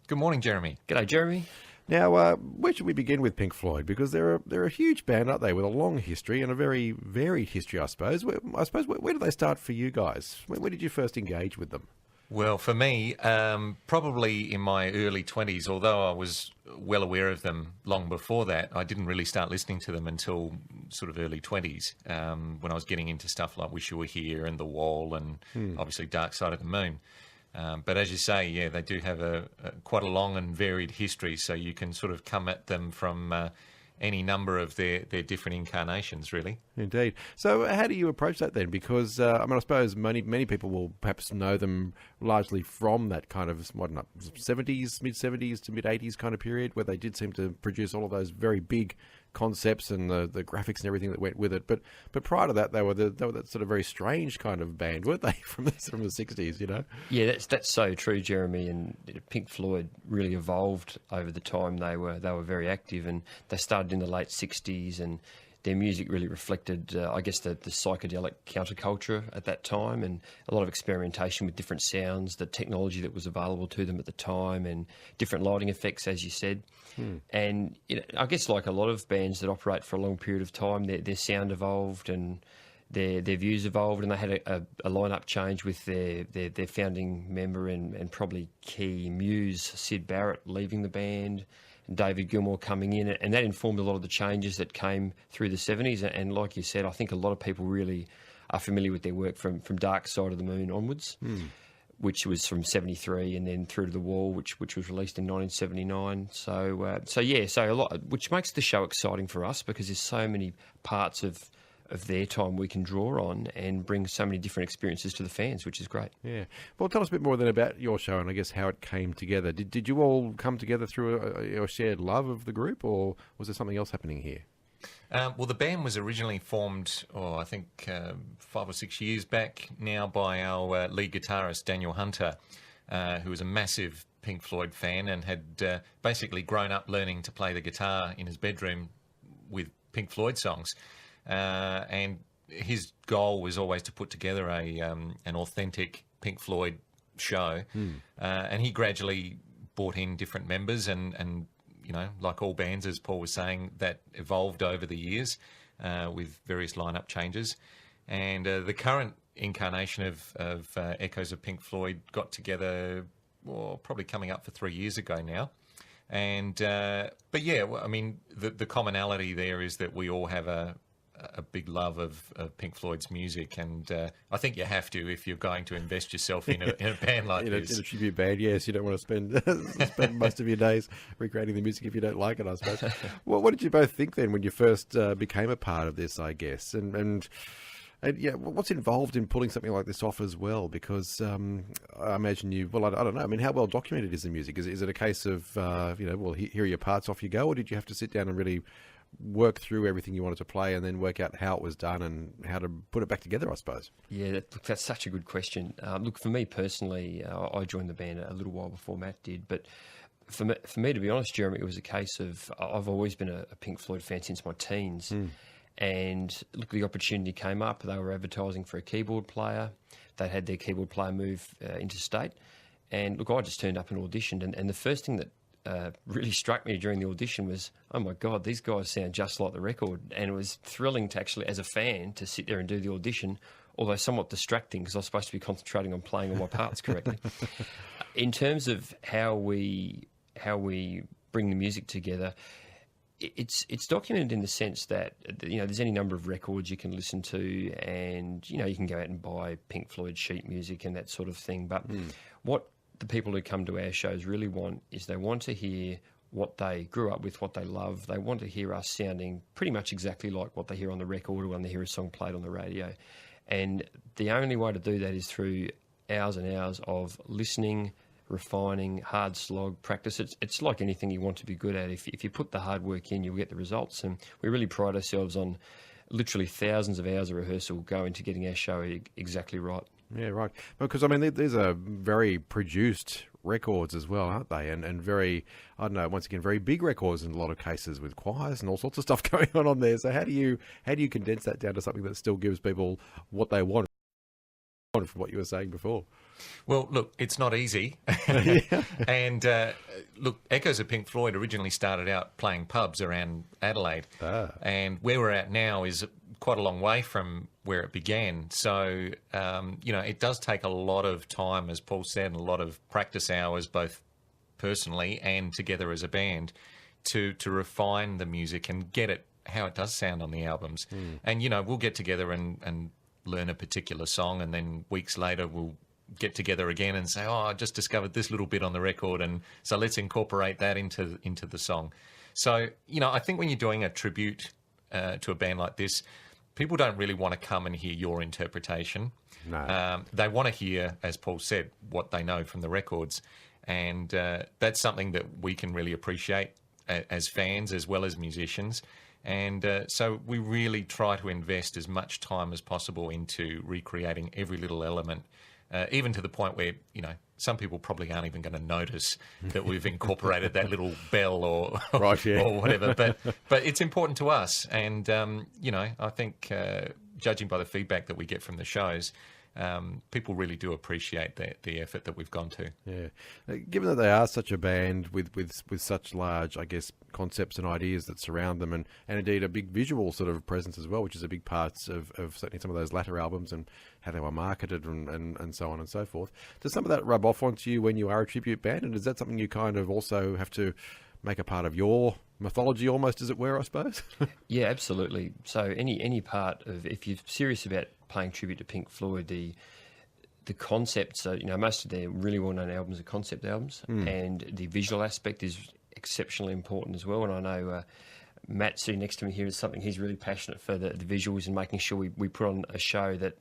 Good morning, Jeremy. G'day, Jeremy. Now, where should we begin with Pink Floyd? Because they're a huge band, aren't they, with a long history and a very varied history, I suppose. Where did they start for you guys? Where did you first engage with them? Well, for me, probably in my early 20s, although I was well aware of them long before that, I didn't really start listening to them until sort of early 20s, when I was getting into stuff like Wish You Were Here and The Wall and obviously Dark Side of the Moon. But as you say, yeah, they do have quite a long and varied history, so you can sort of come at them from any number of their different incarnations, really. Indeed. So how do you approach that then? Because, I suppose many people will perhaps know them largely from that kind of, 70s, mid-70s to mid-80s kind of period, where they did seem to produce all of those very big concepts and the graphics and everything that went with it. But prior to that, they were that sort of very strange kind of band, weren't they, from the 60s, you know? Yeah, that's so true, Jeremy. And Pink Floyd really evolved over the time they were very active, and they started in the late 60s, and their music really reflected, I guess, the psychedelic counterculture at that time, and a lot of experimentation with different sounds, the technology that was available to them at the time, and different lighting effects, as you said. And I guess like a lot of bands that operate for a long period of time, their sound evolved and their views evolved, and they had a lineup change with their founding member and probably key muse, Syd Barrett, leaving the band, and David Gilmour coming in, and that informed a lot of the changes that came through the 70s. And like you said, I think a lot of people really are familiar with their work from Dark Side of the Moon onwards, which was from 73, and then through to The Wall, which was released in 1979. So a lot, which makes the show exciting for us, because there's so many parts of their time we can draw on and bring so many different experiences to the fans, which is great. Yeah. Well, tell us a bit more then about your show and I guess how it came together. Did you all come together through a shared love of the group, or was there something else happening here? Well, the band was originally formed, I think 5 or 6 years back now, by our lead guitarist, Daniel Hunter, who was a massive Pink Floyd fan and had basically grown up learning to play the guitar in his bedroom with Pink Floyd songs. And his goal was always to put together an authentic Pink Floyd show. And he gradually brought in different members and you know, like all bands, as Paul was saying, that evolved over the years with various lineup changes. And the current incarnation of Echoes of Pink Floyd got together, probably coming up for 3 years ago now. And but yeah, I mean, the commonality there is that we all have a big love of Pink Floyd's music, and I think you have to if you're going to invest yourself in a band like this. In a tribute band, yes. You don't want to spend most of your days recreating the music if you don't like it, I suppose. Well, what did you both think then when you first became a part of this, I guess? And yeah, what's involved in pulling something like this off as well? Because I imagine I don't know. I mean, how well documented is the music? Is it a case of, here are your parts, off you go? Or did you have to sit down and really work through everything you wanted to play and then work out how it was done and how to put it back together, I suppose? Yeah, that's such a good question. Look, for me personally, I joined the band a little while before Matt did, but for me, to be honest, Jeremy, it was a case of I've always been a Pink Floyd fan since my teens. And look, the opportunity came up. They were advertising for a keyboard player. They had their keyboard player move interstate. And look, I just turned up and auditioned. And the first thing that really struck me during the audition was, oh my God, these guys sound just like the record. And it was thrilling to actually, as a fan, to sit there and do the audition, although somewhat distracting because I was supposed to be concentrating on playing all my parts correctly. In terms of how we bring the music together, it's documented in the sense that, there's any number of records you can listen to, and, you can go out and buy Pink Floyd sheet music and that sort of thing. But what the people who come to our shows really want is they want to hear what they grew up with, what they love. They want to hear us sounding pretty much exactly like what they hear on the record or when they hear a song played on the radio. And the only way to do that is through hours and hours of listening, refining, hard slog practice. It's like anything you want to be good at. If you put the hard work in, you'll get the results. And we really pride ourselves on literally thousands of hours of rehearsal go into getting our show exactly right. Yeah, right. Because, these are very produced records as well, aren't they? And very, once again, very big records in a lot of cases with choirs and all sorts of stuff going on there. So how do you condense that down to something that still gives people what they want from what you were saying before? Well, look, it's not easy. And look, Echoes of Pink Floyd originally started out playing pubs around Adelaide. And where we're at now is quite a long way from where it began. So, it does take a lot of time, as Paul said, and a lot of practice hours, both personally and together as a band, to refine the music and get it how it does sound on the albums. And, we'll get together and learn a particular song, and then weeks later we'll get together again and say, I just discovered this little bit on the record, and so let's incorporate that into the song. So, I think when you're doing a tribute to a band like this, people don't really want to come and hear your interpretation. No. They want to hear, as Paul said, what they know from the records, and that's something that we can really appreciate as fans as well as musicians. And so we really try to invest as much time as possible into recreating every little element, even to the point where, some people probably aren't even going to notice that we've incorporated that little bell or whatever. But it's important to us. And, I think judging by the feedback that we get from the shows, people really do appreciate the effort that we've gone to. Yeah. Given that they are such a band with such large, I guess, concepts and ideas that surround them, and indeed a big visual sort of presence as well, which is a big part of certainly some of those latter albums and how they were marketed and so on and so forth. Does some of that rub off onto you when you are a tribute band? And is that something you kind of also have to make a part of your mythology almost, as it were, I suppose? Yeah, absolutely. So any part of, if you're serious about playing tribute to Pink Floyd, the concepts are, most of their really well-known albums are concept albums, and the visual aspect is exceptionally important as well. And I know Matt sitting next to me here is something he's really passionate for, the visuals, and making sure we put on a show that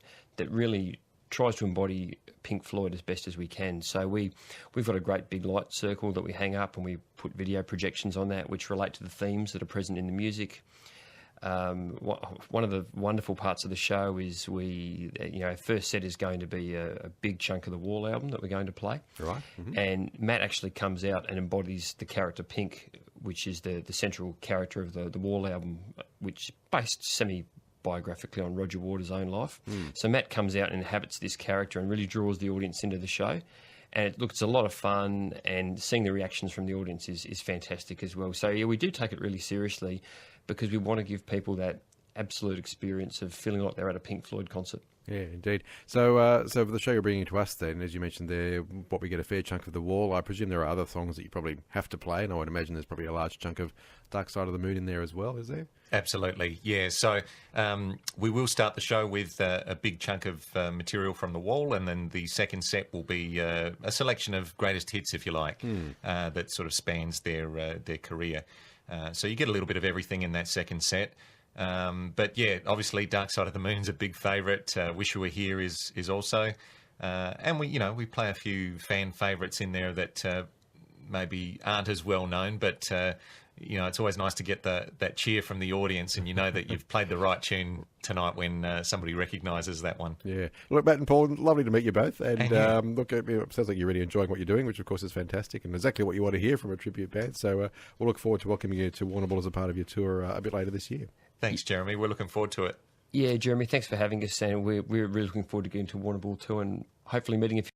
really tries to embody Pink Floyd as best as we can. So we've got a great big light circle that we hang up, and we put video projections on that which relate to the themes that are present in the music. One of the wonderful parts of the show is our first set is going to be a big chunk of the Wall album that we're going to play. Right. Mm-hmm. And Matt actually comes out and embodies the character Pink, which is the central character of the Wall album, which is based semi-biographically on Roger Waters' own life. So Matt comes out and inhabits this character and really draws the audience into the show. And it's a lot of fun, and seeing the reactions from the audience is fantastic as well. So, yeah, we do take it really seriously, because we want to give people that absolute experience of feeling like they're at a Pink Floyd concert. Yeah, indeed. So for the show you're bringing to us then, as you mentioned there, what we get a fair chunk of the Wall, I presume there are other songs that you probably have to play, and I would imagine there's probably a large chunk of Dark Side of the Moon in there as well, is there? Absolutely, yeah. So we will start the show with a big chunk of material from the Wall, and then the second set will be a selection of greatest hits, if you like, that sort of spans their career. So you get a little bit of everything in that second set. But yeah, obviously Dark Side of the Moon's a big favourite. Wish You Were Here is also. And we play a few fan favourites in there that maybe aren't as well known, but it's always nice to get that cheer from the audience, and that you've played the right tune tonight when somebody recognises that one. Yeah. Look, Matt and Paul, lovely to meet you both. And look, it sounds like you're really enjoying what you're doing, which of course is fantastic and exactly what you want to hear from a tribute band. So we'll look forward to welcoming you to Warrnambool as a part of your tour a bit later this year. Thanks, Jeremy. We're looking forward to it. Yeah, Jeremy, thanks for having us, and we're really looking forward to getting to Warrnambool too, and hopefully meeting a few